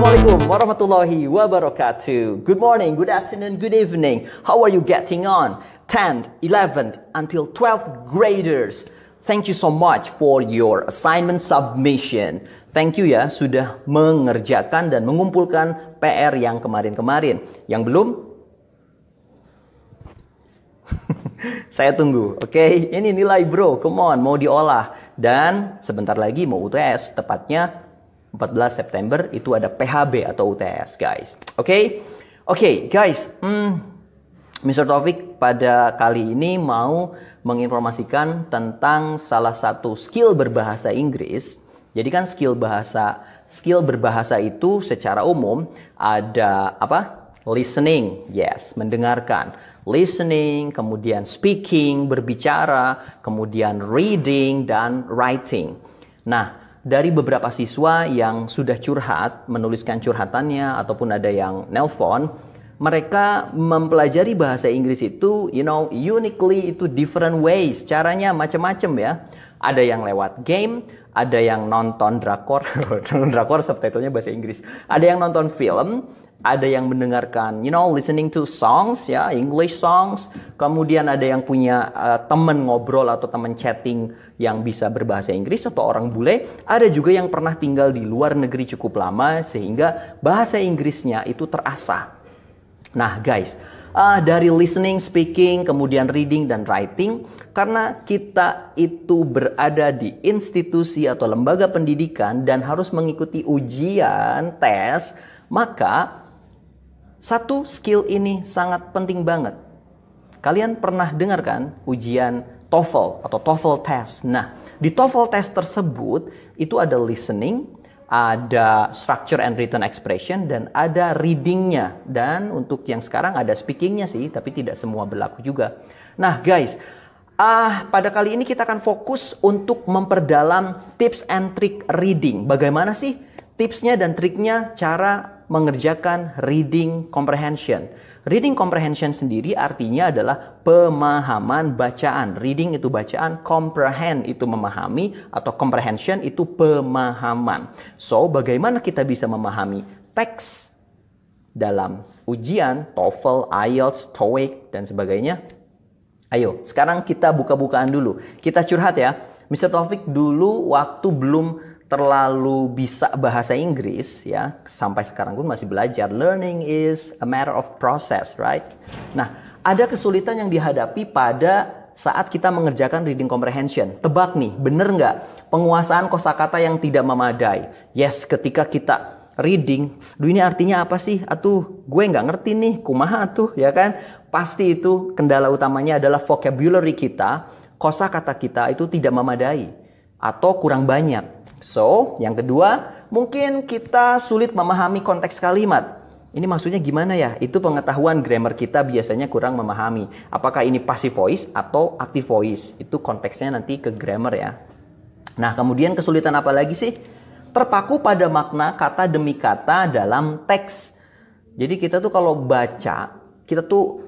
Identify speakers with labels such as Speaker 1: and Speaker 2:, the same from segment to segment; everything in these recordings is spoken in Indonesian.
Speaker 1: Assalamualaikum warahmatullahi wabarakatuh. Good morning, good afternoon, good evening. How are you getting on? 10th, 11th, until 12th graders. Thank you so much for your assignment submission. Thank you ya sudah mengerjakan dan mengumpulkan PR yang kemarin-kemarin. Yang belum? Saya tunggu, oke? Ini nilai bro, come on, mau diolah. Dan sebentar lagi mau UTS, tepatnya 14 September itu ada PHB atau UTS, guys. Oke, guys. Mr. Taufik pada kali ini mau menginformasikan tentang salah satu skill berbahasa Inggris. Jadi kan skill berbahasa itu secara umum ada apa? Listening, yes, mendengarkan. Listening, kemudian speaking, berbicara, kemudian reading dan writing. Nah, dari beberapa siswa yang sudah curhat, menuliskan curhatannya ataupun ada yang nelpon, mereka mempelajari bahasa Inggris itu, uniquely itu different ways. Caranya macam-macam ya. Ada yang lewat game, ada yang nonton drakor, drakor subtitlenya bahasa Inggris. Ada yang nonton film, ada yang mendengarkan, listening to songs, ya, English songs. Kemudian ada yang punya teman ngobrol atau teman chatting yang bisa berbahasa Inggris atau orang bule. Ada juga yang pernah tinggal di luar negeri cukup lama sehingga bahasa Inggrisnya itu terasah. Nah, guys, dari listening, speaking, kemudian reading dan writing, karena kita itu berada di institusi atau lembaga pendidikan dan harus mengikuti ujian, tes, maka satu skill ini sangat penting banget. Kalian pernah dengar kan ujian TOEFL atau TOEFL test? Nah, di TOEFL test tersebut itu ada listening, ada structure and written expression, dan ada readingnya. Dan untuk yang sekarang ada speakingnya sih, tapi tidak semua berlaku juga. Nah guys, pada kali ini kita akan fokus untuk memperdalam tips and trick reading. Bagaimana sih tipsnya dan triknya cara mengerjakan reading comprehension. Reading comprehension sendiri artinya adalah pemahaman bacaan. Reading itu bacaan, comprehend itu memahami, atau comprehension itu pemahaman. So, bagaimana kita bisa memahami teks dalam ujian TOEFL, IELTS, TOEIC, dan sebagainya? Ayo, sekarang kita buka-bukaan dulu. Kita curhat ya. Mr. Taufik dulu waktu belum terlalu bisa bahasa Inggris ya, sampai sekarang pun masih belajar. Learning is a matter of process, right? Nah, ada kesulitan yang dihadapi pada saat kita mengerjakan reading comprehension. Tebak nih, bener nggak? Penguasaan kosakata yang tidak memadai. Yes, ketika kita reading, ini artinya apa sih? Atuh, gue nggak ngerti nih, kumaha tuh, ya kan? Pasti itu kendala utamanya adalah vocabulary kita, kosakata kita itu tidak memadai atau kurang banyak. So, yang kedua, mungkin kita sulit memahami konteks kalimat. Ini maksudnya gimana ya? Itu pengetahuan grammar kita biasanya kurang memahami. Apakah ini passive voice atau active voice? Itu konteksnya nanti ke grammar ya. Nah, kemudian kesulitan apa lagi sih? Terpaku pada makna kata demi kata dalam teks. Jadi kita tuh kalau baca, kita tuh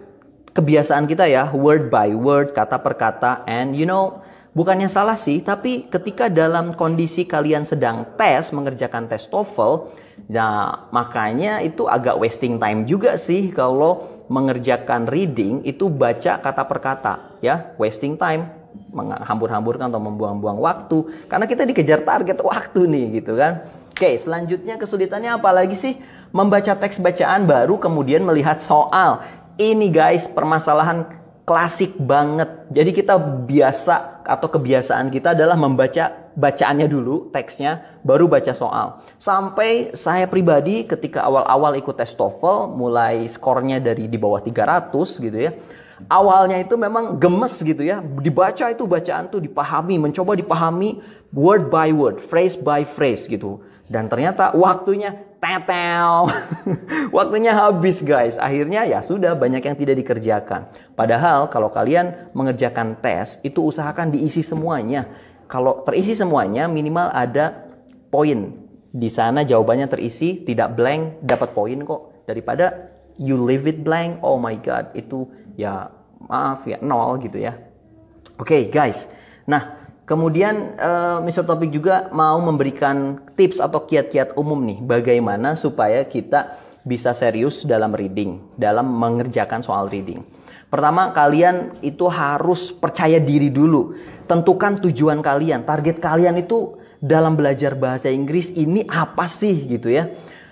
Speaker 1: kebiasaan kita ya, word by word, kata per kata, and bukannya salah sih, tapi ketika dalam kondisi kalian sedang mengerjakan tes TOEFL, nah makanya itu agak wasting time juga sih kalau mengerjakan reading itu baca kata per kata, ya, wasting time, menghambur-hamburkan atau membuang-buang waktu, karena kita dikejar target waktu nih gitu kan. Oke, selanjutnya kesulitannya apa lagi sih? Membaca teks bacaan baru kemudian melihat soal. Ini guys, permasalahan klasik banget. Jadi kita biasa atau kebiasaan kita adalah membaca bacaannya dulu, teksnya, baru baca soal. Sampai saya pribadi ketika awal-awal ikut tes TOEFL, mulai skornya dari di bawah 300 gitu ya. Awalnya itu memang gemes gitu ya. Dibaca itu bacaan tuh dipahami, mencoba dipahami word by word, phrase by phrase gitu. Dan ternyata waktunya tetel. Waktunya habis guys. Akhirnya ya sudah, banyak yang tidak dikerjakan. Padahal kalau kalian mengerjakan tes, itu usahakan diisi semuanya. Kalau terisi semuanya, minimal ada poin. Di sana jawabannya terisi, tidak blank, dapat poin kok. Daripada you leave it blank, oh my god, itu ya maaf ya, 0 gitu ya. Oke guys. Nah, kemudian Mr. Topik juga mau memberikan tips atau kiat-kiat umum nih, bagaimana supaya kita bisa serius dalam reading, dalam mengerjakan soal reading. Pertama, kalian itu harus percaya diri dulu. Tentukan tujuan kalian, target kalian itu dalam belajar bahasa Inggris ini apa sih gitu ya.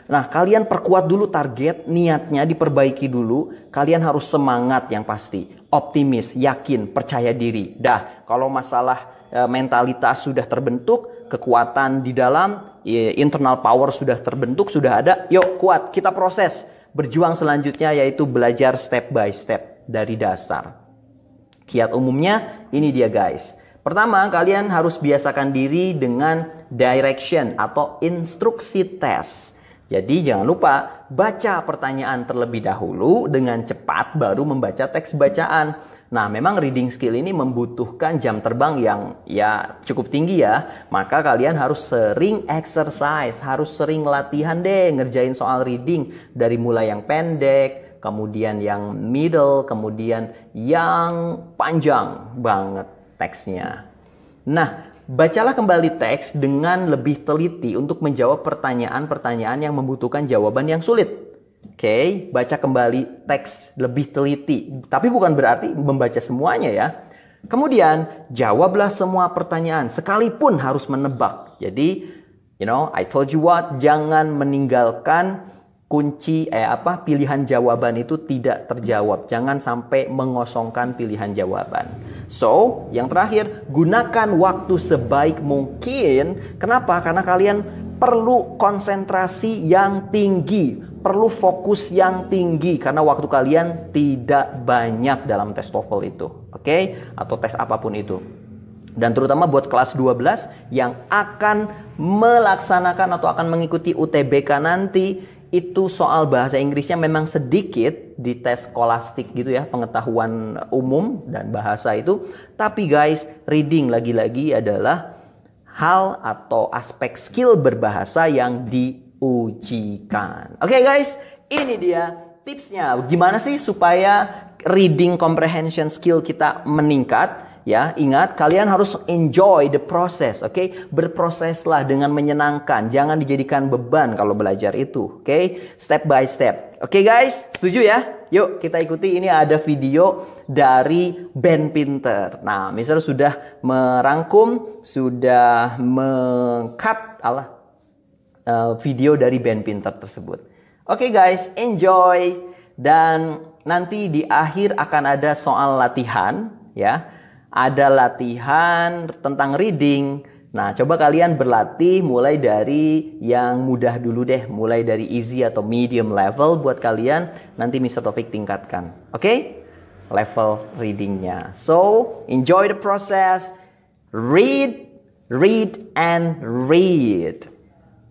Speaker 1: Nah, kalian perkuat dulu target, niatnya diperbaiki dulu. Kalian harus semangat yang pasti, optimis, yakin, percaya diri. Dah, kalau masalah mentalitas sudah terbentuk, kekuatan di dalam, internal power sudah terbentuk, sudah ada. Yuk, kuat, kita proses. Berjuang selanjutnya yaitu belajar step by step dari dasar. Kiat umumnya ini dia guys. Pertama, kalian harus biasakan diri dengan direction atau instruksi tes. Jadi jangan lupa baca pertanyaan terlebih dahulu dengan cepat baru membaca teks bacaan. Nah, memang reading skill ini membutuhkan jam terbang yang ya cukup tinggi ya. Maka kalian harus sering exercise, harus sering latihan deh ngerjain soal reading. Dari mulai yang pendek, kemudian yang middle, kemudian yang panjang banget teksnya. Nah, bacalah kembali teks dengan lebih teliti untuk menjawab pertanyaan-pertanyaan yang membutuhkan jawaban yang sulit. Oke, baca kembali teks lebih teliti. Tapi bukan berarti membaca semuanya ya. Kemudian, jawablah semua pertanyaan sekalipun harus menebak. Jadi, I told you what, jangan meninggalkan kunci pilihan jawaban itu tidak terjawab. Jangan sampai mengosongkan pilihan jawaban. So, yang terakhir, gunakan waktu sebaik mungkin. Kenapa? Karena kalian perlu konsentrasi yang tinggi, perlu fokus yang tinggi karena waktu kalian tidak banyak dalam tes TOEFL itu, oke? Atau tes apapun itu. Dan terutama buat kelas 12 yang akan melaksanakan atau akan mengikuti UTBK nanti, itu soal bahasa Inggrisnya memang sedikit di tes skolastik gitu ya, pengetahuan umum dan bahasa itu. Tapi guys, reading lagi-lagi adalah hal atau aspek skill berbahasa yang diujikan. Oke guys, ini dia tipsnya. Gimana sih supaya reading comprehension skill kita meningkat? Ya, ingat kalian harus enjoy the process, oke? Berproseslah dengan menyenangkan, jangan dijadikan beban kalau belajar itu, oke? Step by step. Oke guys, setuju ya? Yuk kita ikuti, ini ada video dari Ben Pinter. Nah, Mister sudah merangkum, sudah meng-cut video dari Ben Pinter tersebut. Oke guys, enjoy. Dan nanti di akhir akan ada soal latihan ya. Ada latihan tentang reading. Nah, coba kalian berlatih mulai dari yang mudah dulu deh. Mulai dari easy atau medium level buat kalian. Nanti Mr. Taufik tingkatkan. Oke? Level readingnya. So, enjoy the process. Read, read, and read.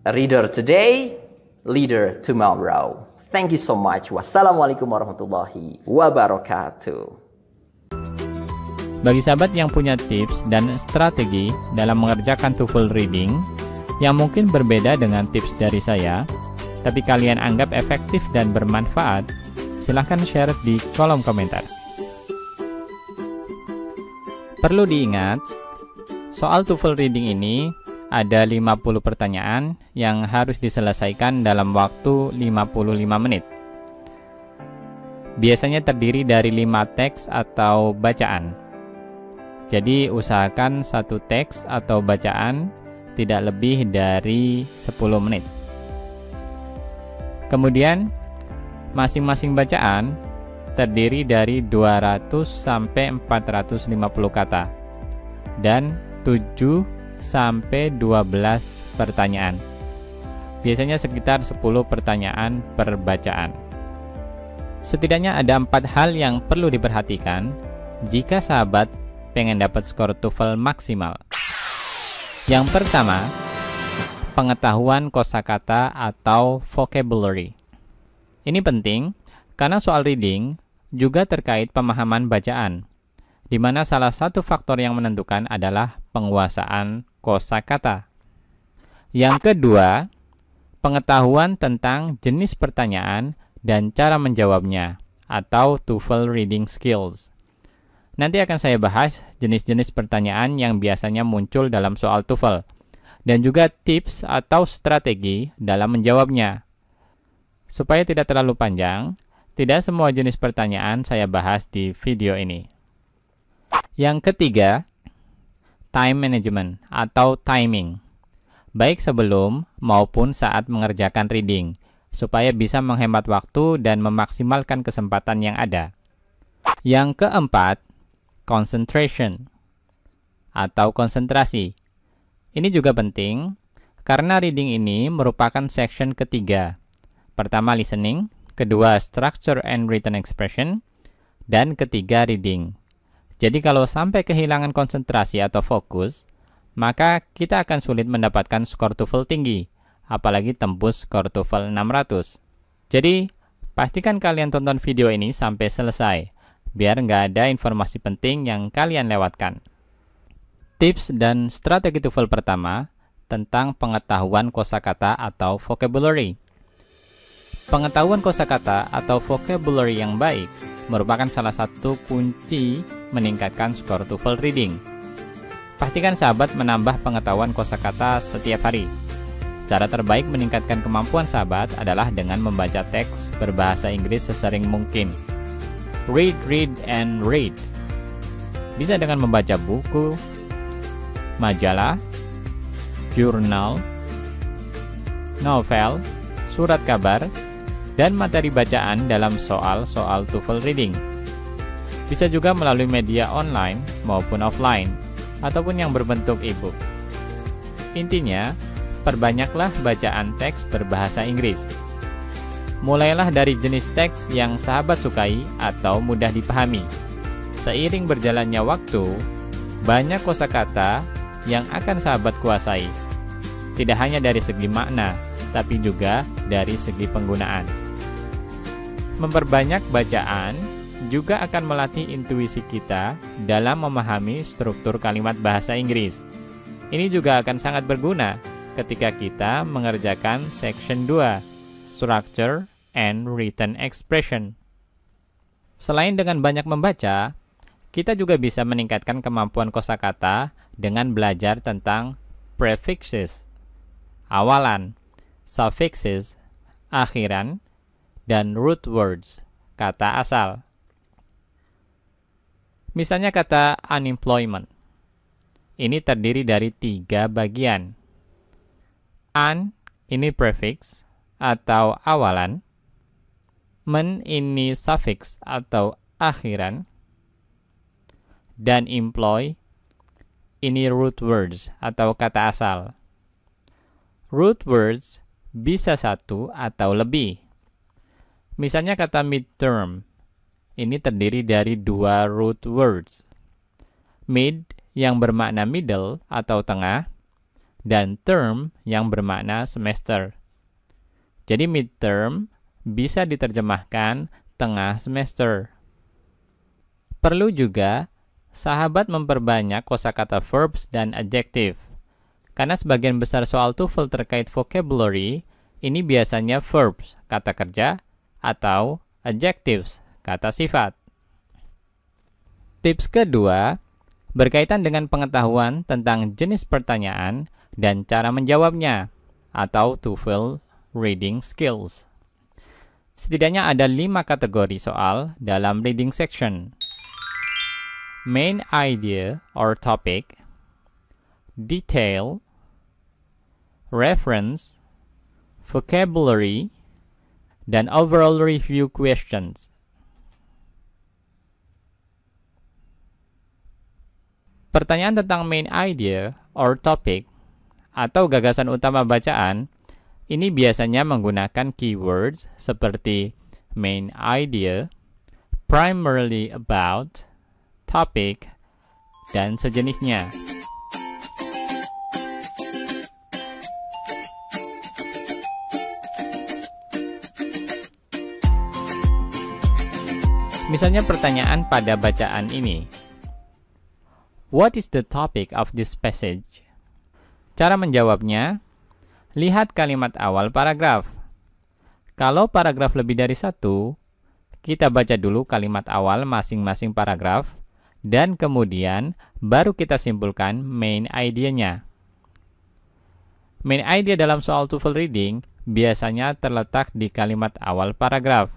Speaker 1: A reader today, leader tomorrow. Thank you so much. Wassalamualaikum warahmatullahi wabarakatuh.
Speaker 2: Bagi sahabat yang punya tips dan strategi dalam mengerjakan TOEFL reading yang mungkin berbeda dengan tips dari saya, tapi kalian anggap efektif dan bermanfaat, silahkan share di kolom komentar. Perlu diingat, soal TOEFL reading ini ada 50 pertanyaan yang harus diselesaikan dalam waktu 55 menit. Biasanya terdiri dari 5 teks atau bacaan. Jadi usahakan satu teks atau bacaan tidak lebih dari 10 menit. Kemudian masing-masing bacaan terdiri dari 200 sampai 450 kata dan 7 sampai 12 pertanyaan. Biasanya sekitar 10 pertanyaan per bacaan. Setidaknya ada 4 hal yang perlu diperhatikan jika sahabat pengen dapat skor TOEFL maksimal. Yang pertama, pengetahuan kosakata atau vocabulary. Ini penting karena soal reading juga terkait pemahaman bacaan, di mana salah satu faktor yang menentukan adalah penguasaan kosakata. Yang kedua, pengetahuan tentang jenis pertanyaan dan cara menjawabnya atau TOEFL reading skills. Nanti akan saya bahas jenis-jenis pertanyaan yang biasanya muncul dalam soal TOEFL, dan juga tips atau strategi dalam menjawabnya. Supaya tidak terlalu panjang, tidak semua jenis pertanyaan saya bahas di video ini. Yang ketiga, time management atau timing, baik sebelum maupun saat mengerjakan reading, supaya bisa menghemat waktu dan memaksimalkan kesempatan yang ada. Yang keempat, concentration atau konsentrasi. Ini juga penting karena reading ini merupakan section ketiga. Pertama listening, kedua structure and written expression, dan ketiga reading. Jadi kalau sampai kehilangan konsentrasi atau fokus, maka kita akan sulit mendapatkan skor TOEFL tinggi, apalagi tembus skor TOEFL 600. Jadi, pastikan kalian tonton video ini sampai selesai, biar nggak ada informasi penting yang kalian lewatkan. Tips dan strategi TOEFL pertama tentang pengetahuan kosakata atau vocabulary. Pengetahuan kosakata atau vocabulary yang baik merupakan salah satu kunci meningkatkan skor TOEFL reading. Pastikan sahabat menambah pengetahuan kosakata setiap hari. Cara terbaik meningkatkan kemampuan sahabat adalah dengan membaca teks berbahasa Inggris sesering mungkin. Read, read, and read. Bisa dengan membaca buku, majalah, jurnal, novel, surat kabar, dan materi bacaan dalam soal-soal TOEFL reading. Bisa juga melalui media online maupun offline, ataupun yang berbentuk e-book. Intinya, perbanyaklah bacaan teks berbahasa Inggris. Mulailah dari jenis teks yang sahabat sukai atau mudah dipahami. Seiring berjalannya waktu, banyak kosakata yang akan sahabat kuasai. Tidak hanya dari segi makna, tapi juga dari segi penggunaan. Memperbanyak bacaan juga akan melatih intuisi kita dalam memahami struktur kalimat bahasa Inggris. Ini juga akan sangat berguna ketika kita mengerjakan section 2, Structure and Written Expression. Selain dengan banyak membaca, kita juga bisa meningkatkan kemampuan kosakata dengan belajar tentang prefixes, awalan, suffixes, akhiran, dan root words, kata asal. Misalnya kata unemployment. Ini terdiri dari 3 bagian. Un, ini prefix atau awalan. Men, ini suffix atau akhiran. Dan employ, ini root words atau kata asal. Root words bisa 1 atau lebih. Misalnya kata midterm, ini terdiri dari 2 root words. Mid yang bermakna middle atau tengah, dan term yang bermakna semester. Jadi midterm bisa diterjemahkan tengah semester. Perlu juga sahabat memperbanyak kosakata verbs dan adjective. Karena sebagian besar soal TOEFL terkait vocabulary, ini biasanya verbs, kata kerja, atau adjectives, kata sifat. Tips kedua, berkaitan dengan pengetahuan tentang jenis pertanyaan dan cara menjawabnya, atau TOEFL reading skills. Setidaknya ada 5 kategori soal dalam reading section. Main idea or topic, detail, reference, vocabulary, dan overall review questions. Pertanyaan tentang main idea or topic atau gagasan utama bacaan ini biasanya menggunakan keywords seperti main idea, primarily about, topic, dan sejenisnya. Misalnya pertanyaan pada bacaan ini. What is the topic of this passage? Cara menjawabnya, lihat kalimat awal paragraf. Kalau paragraf lebih dari 1, kita baca dulu kalimat awal masing-masing paragraf dan kemudian baru kita simpulkan main idea-nya. Main idea dalam soal TOEFL reading biasanya terletak di kalimat awal paragraf.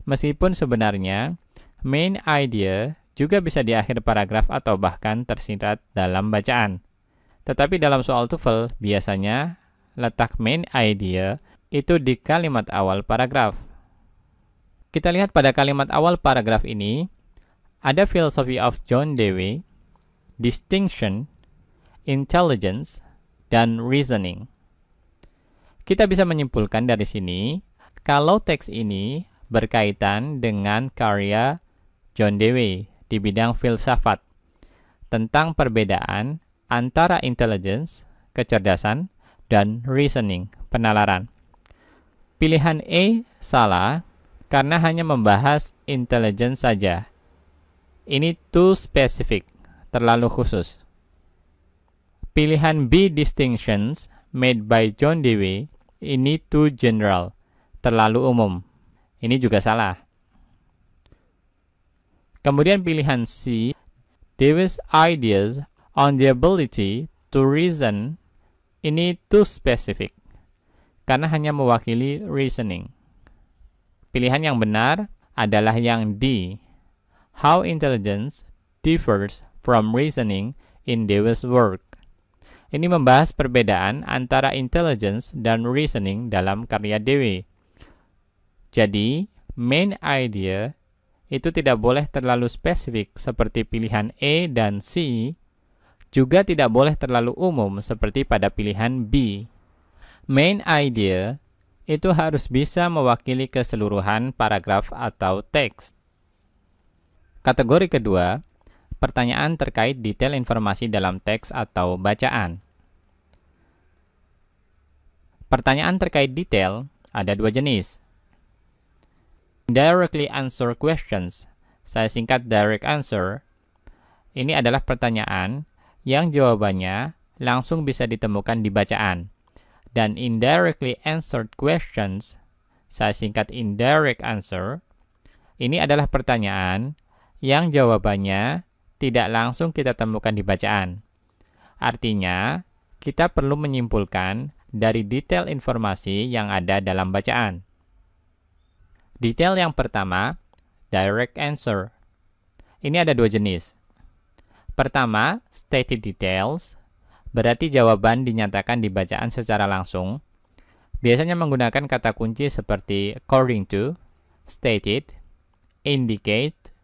Speaker 2: Meskipun sebenarnya main idea juga bisa di akhir paragraf atau bahkan tersirat dalam bacaan. Tetapi dalam soal TOEFL biasanya letak main idea itu di kalimat awal paragraf. Kita lihat pada kalimat awal paragraf ini, ada philosophy of John Dewey, distinction, intelligence, dan reasoning. Kita bisa menyimpulkan dari sini, kalau teks ini berkaitan dengan karya John Dewey di bidang filsafat, tentang perbedaan antara intelligence, kecerdasan, dan reasoning, penalaran. Pilihan A salah karena hanya membahas intelligence saja. Ini too specific, terlalu khusus. Pilihan B, distinctions made by John Dewey, ini too general, terlalu umum. Ini juga salah. Kemudian pilihan C, Dewey's ideas on the ability to reason, ini too specific, karena hanya mewakili reasoning. Pilihan yang benar adalah yang D, how intelligence differs from reasoning in Dewey's work. Ini membahas perbedaan antara intelligence dan reasoning dalam karya Dewey. Jadi, main idea itu tidak boleh terlalu spesifik seperti pilihan A dan C, juga tidak boleh terlalu umum seperti pada pilihan B. Main idea itu harus bisa mewakili keseluruhan paragraf atau teks. Kategori kedua, pertanyaan terkait detail informasi dalam teks atau bacaan. Pertanyaan terkait detail ada dua jenis. Directly answer questions, saya singkat direct answer. Ini adalah pertanyaan yang jawabannya langsung bisa ditemukan di bacaan. Dan indirectly answered questions, saya singkat indirect answer. Ini adalah pertanyaan yang jawabannya tidak langsung kita temukan di bacaan. Artinya, kita perlu menyimpulkan dari detail informasi yang ada dalam bacaan. Detail yang pertama, direct answer. Ini ada dua jenis. Pertama, stated details, berarti jawaban dinyatakan di bacaan secara langsung. Biasanya menggunakan kata kunci seperti according to, stated, indicate,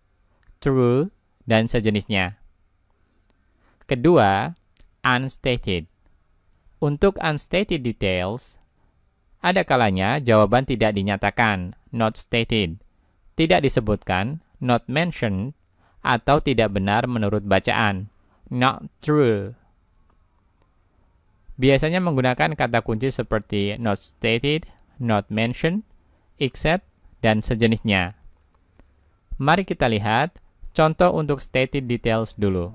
Speaker 2: true, dan sejenisnya. Kedua, unstated. Untuk unstated details, ada kalanya jawaban tidak dinyatakan, not stated, tidak disebutkan, not mentioned, atau tidak benar menurut bacaan, not true. Biasanya menggunakan kata kunci seperti not stated, not mentioned, except, dan sejenisnya. Mari kita lihat contoh untuk stated details dulu.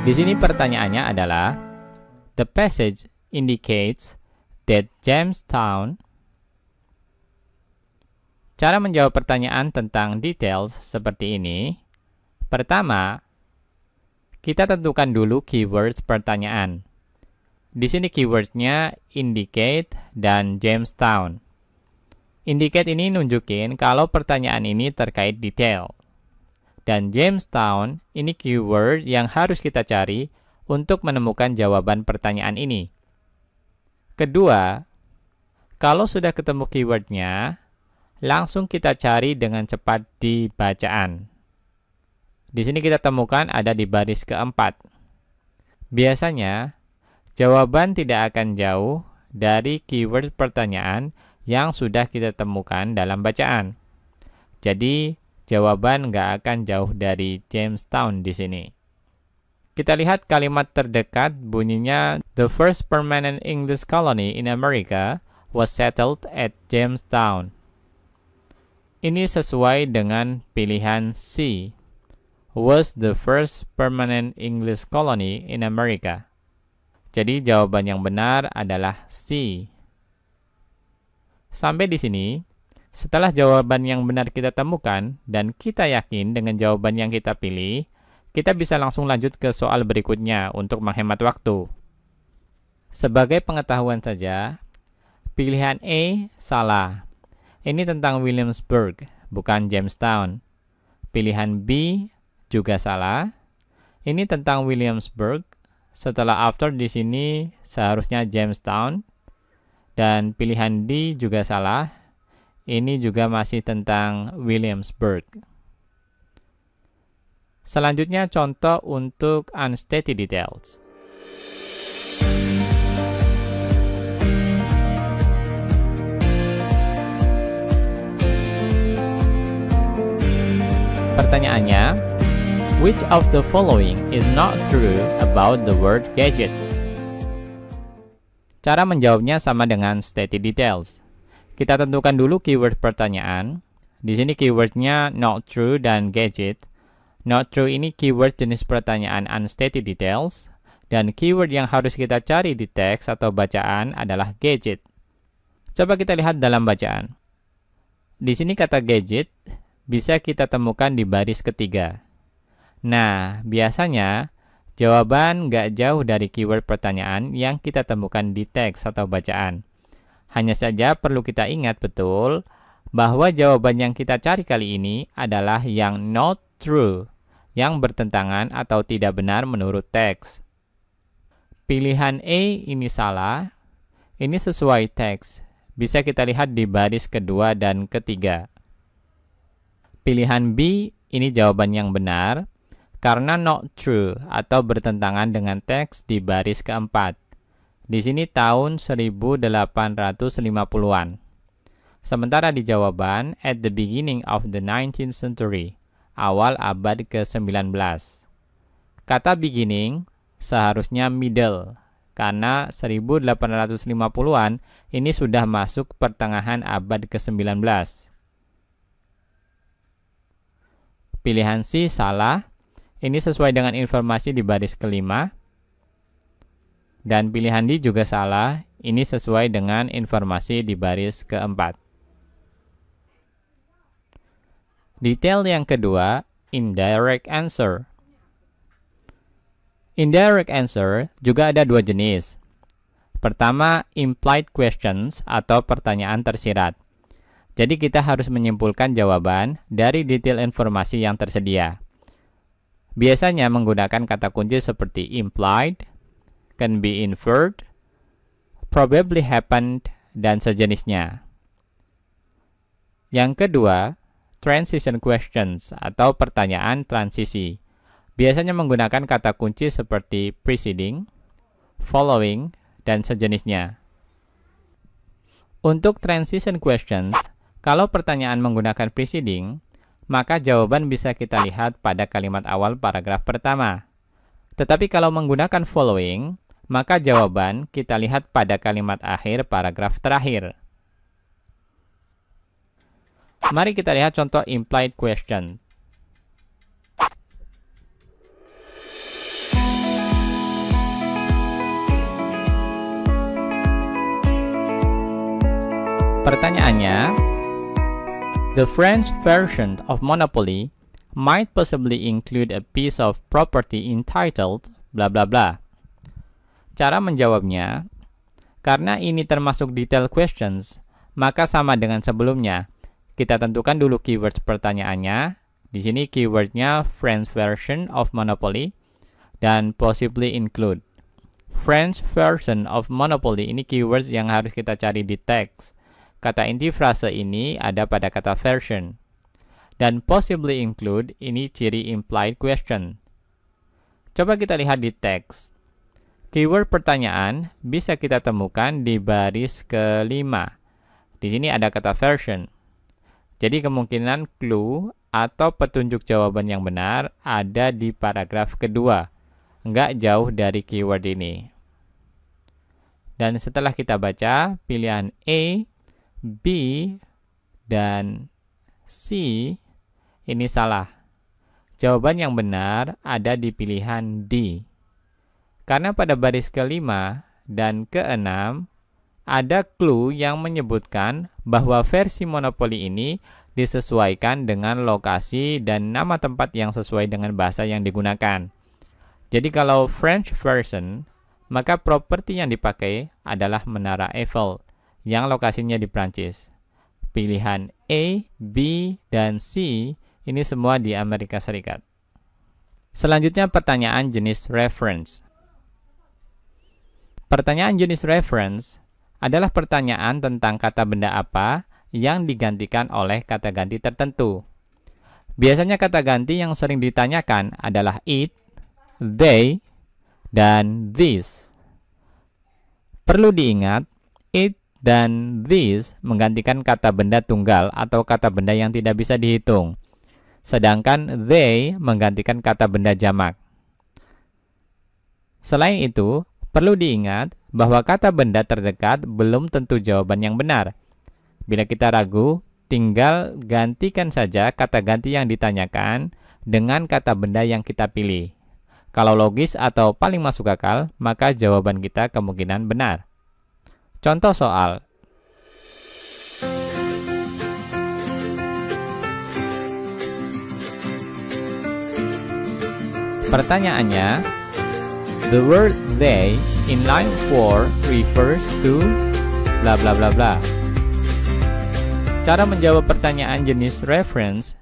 Speaker 2: Di sini pertanyaannya adalah, the passage indicates that Jamestown. Cara menjawab pertanyaan tentang details seperti ini. Pertama, kita tentukan dulu keywords pertanyaan. Di sini keywordnya indicate dan Jamestown. Indicate ini nunjukin kalau pertanyaan ini terkait detail. Dan Jamestown ini keyword yang harus kita cari untuk menemukan jawaban pertanyaan ini. Kedua, kalau sudah ketemu keywordnya, langsung kita cari dengan cepat di bacaan. Di sini kita temukan ada di baris keempat. Biasanya, jawaban tidak akan jauh dari keyword pertanyaan yang sudah kita temukan dalam bacaan. Jadi, jawaban nggak akan jauh dari Jamestown di sini. Kita lihat kalimat terdekat bunyinya, the first permanent English colony in America was settled at Jamestown. Ini sesuai dengan pilihan C, was the first permanent English colony in America. Jadi jawaban yang benar adalah C. Sampai di sini, setelah jawaban yang benar kita temukan dan kita yakin dengan jawaban yang kita pilih, kita bisa langsung lanjut ke soal berikutnya untuk menghemat waktu. Sebagai pengetahuan saja, pilihan A salah. Ini tentang Williamsburg, bukan Jamestown. Pilihan B juga salah. Ini tentang Williamsburg. Setelah after di sini seharusnya Jamestown. Dan pilihan D juga salah. Ini juga masih tentang Williamsburg. Selanjutnya contoh untuk unstated details. Pertanyaannya, which of the following is not true about the word gadget? Cara menjawabnya sama dengan stated details. Kita tentukan dulu keyword pertanyaan. Di sini keywordnya not true dan gadget. Not true ini keyword jenis pertanyaan unstated details. Dan keyword yang harus kita cari di teks atau bacaan adalah gadget. Coba kita lihat dalam bacaan. Di sini kata gadget bisa kita temukan di baris ketiga. Nah, biasanya jawaban nggak jauh dari keyword pertanyaan yang kita temukan di teks atau bacaan. Hanya saja perlu kita ingat betul bahwa jawaban yang kita cari kali ini adalah yang not true, yang bertentangan atau tidak benar menurut teks. Pilihan A ini salah, ini sesuai teks. Bisa kita lihat di baris kedua dan ketiga. Pilihan B ini jawaban yang benar karena not true atau bertentangan dengan teks di baris keempat. Di sini tahun 1850-an. Sementara di jawaban at the beginning of the 19th century, awal abad ke-19. Kata beginning seharusnya middle karena 1850-an ini sudah masuk pertengahan abad ke-19. Pilihan C salah. Ini sesuai dengan informasi di baris kelima. Dan pilihan D juga salah. Ini sesuai dengan informasi di baris keempat. Detail yang kedua, indirect answer. Indirect answer juga ada dua jenis. Pertama, implied questions atau pertanyaan tersirat. Jadi kita harus menyimpulkan jawaban dari detail informasi yang tersedia. Biasanya menggunakan kata kunci seperti implied, can be inferred, probably happened, dan sejenisnya. Yang kedua, transition questions atau pertanyaan transisi. Biasanya menggunakan kata kunci seperti preceding, following, dan sejenisnya. Untuk transition questions, kalau pertanyaan menggunakan preceding, maka jawaban bisa kita lihat pada kalimat awal paragraf pertama. Tetapi kalau menggunakan following, maka jawaban kita lihat pada kalimat akhir paragraf terakhir. Mari kita lihat contoh implied question. Pertanyaannya, the French version of Monopoly might possibly include a piece of property entitled bla bla bla. Cara menjawabnya, karena ini termasuk detail questions, maka sama dengan sebelumnya. Kita tentukan dulu keyword pertanyaannya. Di sini keywordnya French version of Monopoly dan possibly include. French version of Monopoly ini keywords yang harus kita cari di teks. Kata inti frase ini ada pada kata version. Dan possibly include ini ciri implied question. Coba kita lihat di teks. Keyword pertanyaan bisa kita temukan di baris kelima. Di sini ada kata version. Jadi kemungkinan clue atau petunjuk jawaban yang benar ada di paragraf kedua. Nggak jauh dari keyword ini. Dan setelah kita baca, pilihan A, B, dan C ini salah. Jawaban yang benar ada di pilihan D. Karena pada baris kelima dan keenam ada clue yang menyebutkan bahwa versi monopoli ini disesuaikan dengan lokasi dan nama tempat yang sesuai dengan bahasa yang digunakan. Jadi kalau French version, maka properti yang dipakai adalah Menara Eiffel yang lokasinya di Prancis. Pilihan A, B, dan C ini semua di Amerika Serikat. Selanjutnya pertanyaan jenis reference. Pertanyaan jenis reference adalah pertanyaan tentang kata benda apa yang digantikan oleh kata ganti tertentu. Biasanya kata ganti yang sering ditanyakan adalah it, they, dan this. Perlu diingat, it dan this menggantikan kata benda tunggal atau kata benda yang tidak bisa dihitung. Sedangkan they menggantikan kata benda jamak. Selain itu, perlu diingat bahwa kata benda terdekat belum tentu jawaban yang benar. Bila kita ragu, tinggal gantikan saja kata ganti yang ditanyakan dengan kata benda yang kita pilih. Kalau logis atau paling masuk akal, maka jawaban kita kemungkinan benar. Contoh soal. Pertanyaannya, the word they in line 4 refers to bla bla bla bla. Cara menjawab pertanyaan jenis reference,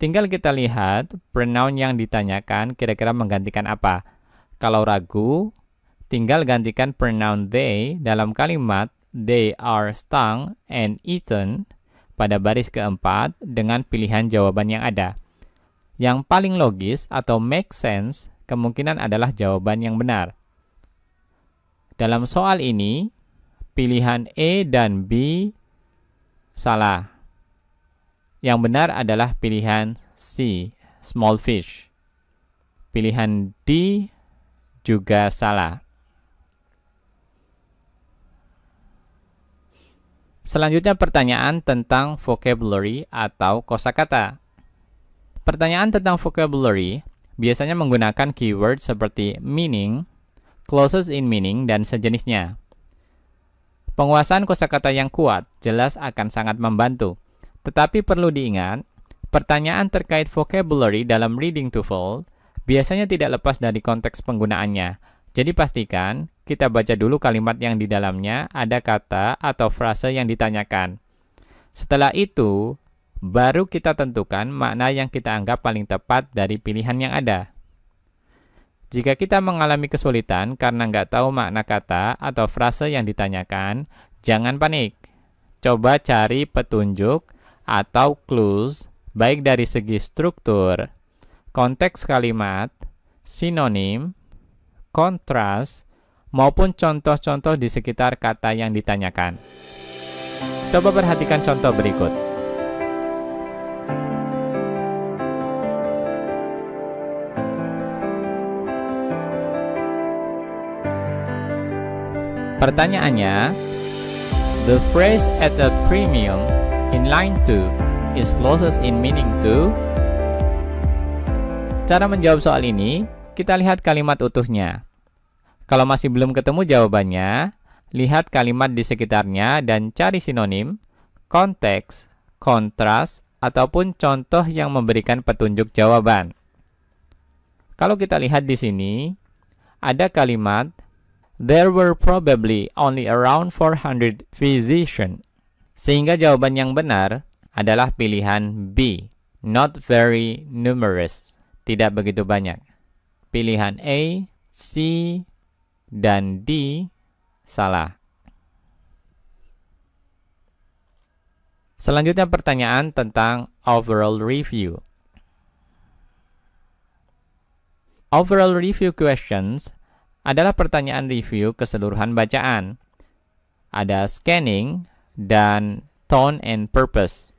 Speaker 2: tinggal kita lihat pronoun yang ditanyakan kira-kira menggantikan apa. Kalau ragu, tinggal gantikan pronoun they dalam kalimat they are stung and eaten pada baris keempat dengan pilihan jawaban yang ada. Yang paling logis atau make sense kemungkinan adalah jawaban yang benar. Dalam soal ini, pilihan A dan B salah. Yang benar adalah pilihan C, small fish. Pilihan D juga salah. Selanjutnya pertanyaan tentang vocabulary atau kosakata. Pertanyaan tentang vocabulary biasanya menggunakan keyword seperti meaning, clauses in meaning, dan sejenisnya. Penguasaan kosakata yang kuat jelas akan sangat membantu. Tetapi perlu diingat, pertanyaan terkait vocabulary dalam reading TOEFL biasanya tidak lepas dari konteks penggunaannya. Jadi pastikan kita baca dulu kalimat yang di dalamnya ada kata atau frase yang ditanyakan. Setelah itu, baru kita tentukan makna yang kita anggap paling tepat dari pilihan yang ada. Jika kita mengalami kesulitan karena nggak tahu makna kata atau frase yang ditanyakan, jangan panik. Coba cari petunjuk atau clues baik dari segi struktur, konteks kalimat, sinonim, kontras, maupun contoh-contoh di sekitar kata yang ditanyakan. Coba perhatikan contoh berikut. Pertanyaannya, the phrase at a premium in line 2 is closest in meaning to. Cara menjawab soal ini, kita lihat kalimat utuhnya. Kalau masih belum ketemu jawabannya, lihat kalimat di sekitarnya dan cari sinonim, konteks, kontras, ataupun contoh yang memberikan petunjuk jawaban. Kalau kita lihat di sini, ada kalimat there were probably only around 400 physicians. Sehingga jawaban yang benar adalah pilihan B, not very numerous, tidak begitu banyak. Pilihan A, C, dan D salah. Selanjutnya pertanyaan tentang overall review. Overall review questions adalah pertanyaan review keseluruhan bacaan. Ada scanning dan tone and purpose.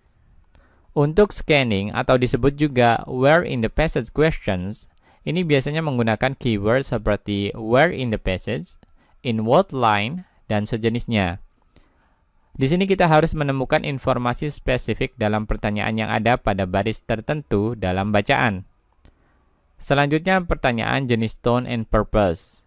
Speaker 2: Untuk scanning atau disebut juga where in the passage questions, ini biasanya menggunakan keyword seperti where in the passage, in what line, dan sejenisnya. Di sini kita harus menemukan informasi spesifik dalam pertanyaan yang ada pada baris tertentu dalam bacaan. Selanjutnya pertanyaan jenis tone and purpose.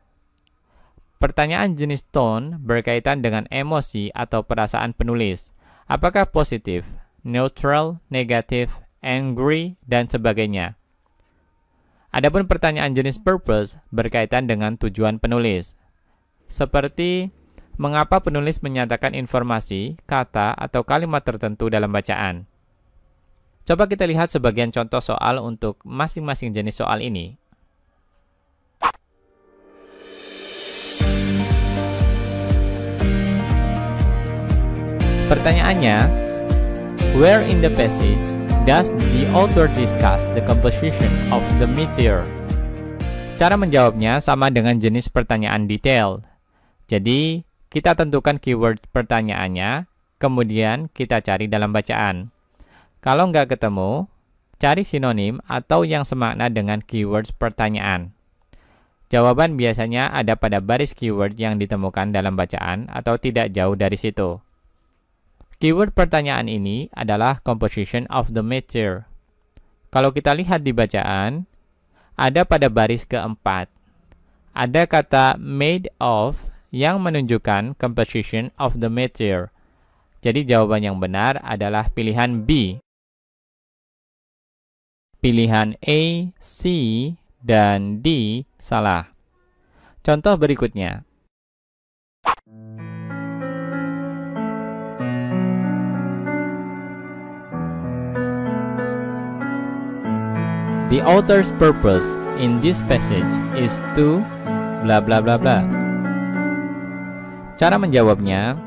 Speaker 2: Pertanyaan jenis tone berkaitan dengan emosi atau perasaan penulis. Apakah positif, neutral, negatif, angry, dan sebagainya. Adapun pertanyaan jenis purpose berkaitan dengan tujuan penulis. Seperti, mengapa penulis menyatakan informasi, kata, atau kalimat tertentu dalam bacaan. Coba kita lihat sebagian contoh soal untuk masing-masing jenis soal ini. Pertanyaannya, where in the passage does the author discuss the composition of the meteor? Cara menjawabnya sama dengan jenis pertanyaan detail. Jadi, kita tentukan keyword pertanyaannya, kemudian kita cari dalam bacaan. Kalau nggak ketemu, cari sinonim atau yang semakna dengan keywords pertanyaan. Jawaban biasanya ada pada baris keyword yang ditemukan dalam bacaan atau tidak jauh dari situ. Keyword pertanyaan ini adalah composition of the meteor. Kalau kita lihat di bacaan, ada pada baris keempat. Ada kata made of yang menunjukkan composition of the meteor. Jadi jawaban yang benar adalah pilihan B. Pilihan A, C, dan D salah. Contoh berikutnya. The author's purpose in this passage is to bla bla bla bla. Cara menjawabnya,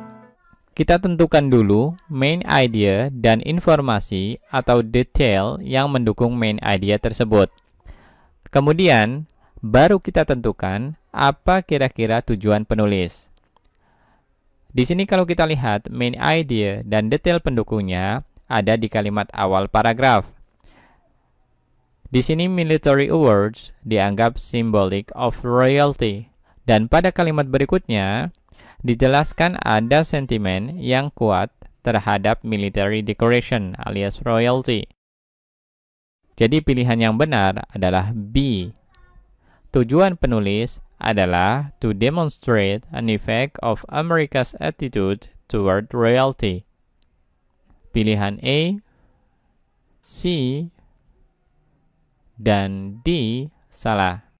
Speaker 2: kita tentukan dulu main idea dan informasi atau detail yang mendukung main idea tersebut. Kemudian, baru kita tentukan apa kira-kira tujuan penulis. Di sini kalau kita lihat main idea dan detail pendukungnya ada di kalimat awal paragraf. Di sini military awards dianggap symbolic of royalty. Dan pada kalimat berikutnya, dijelaskan ada sentimen yang kuat terhadap military decoration alias royalty. Jadi pilihan yang benar adalah B. Tujuan penulis adalah to demonstrate an effect of America's attitude toward royalty. Pilihan A, C, dan D salah.